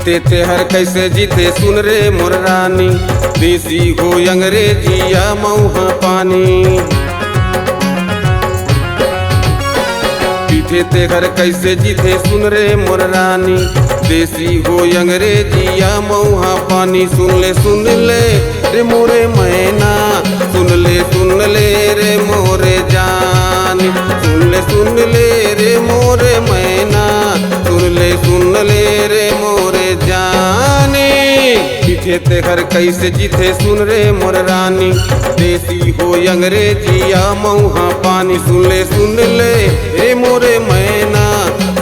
पीते थे हर कैसे जीते सुन रे मोर रानी, देसी हो अंग्रेजी या मऊहा पानी। पीते थे हर कैसे जीते सुन रे मोर रानी, देसी हो अंग्रेजी या मऊहा पानी। सुन ले रे मोरे मैना, सुन ले रे मोरे जानी। सुन ले रे मोरे मैना, सुन ले रे मोरे जानी। पीछे ते हर कैसे जीते सुन रे मोर रानी, देसी हो अंग्रेजी या मऊहा पानी। सुन ले रे मोरे मैना,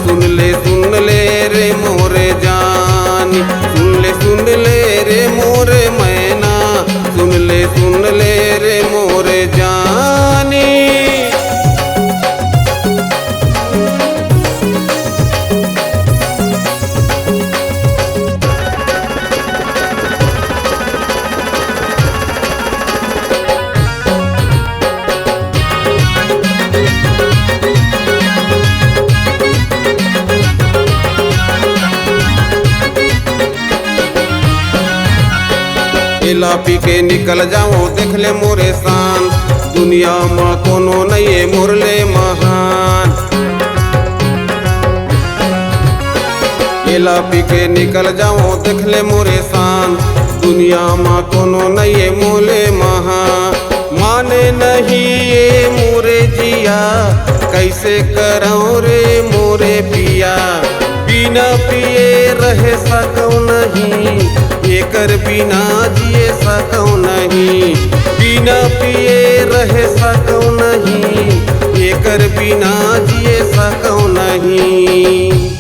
सुन ले रे मोरे जानी। सुन ले रे मोरे मैना, सुन ले रे मोरे जानी। केला पी के निकल जाओ देख ले मोरे शान, दुनिया में कोनो नहीं मोरले महान। केला पी के निकल जाओ देख ले मोरे शान, दुनिया में कोनो नहीं मोले महान। माने नहीं ये मोरे जिया, कैसे कराऊं रे मोरे पिया। बिना पिए रह सकूं नहीं, एकर बिना जिए सकूं नहीं। बिना पिए रह सकूं नहीं, एकर बिना जिए सकूं नहीं।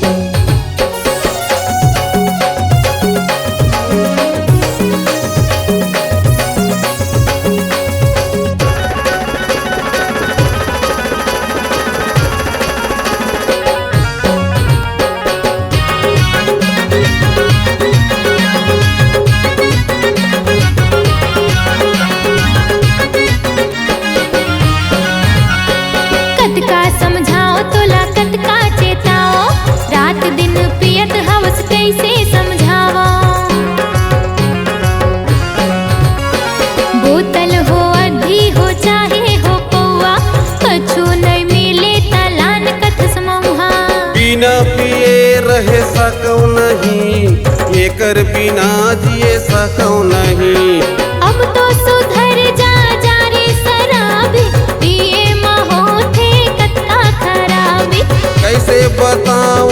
समझाओ तोला कतका चेताओ, रात दिन पियत हवस कैसे समझाओ। बोतल हो अधी हो चाहे हो पौआ, कछु नहीं मिले तलान कथस मऊहा। बिना पिए रह सकूं नहीं, एकर बिना जिए सकूं नहीं। अब तो सुधर जा रे शराबी, पिए में होथे कतका खराबी। कैसे बताऊं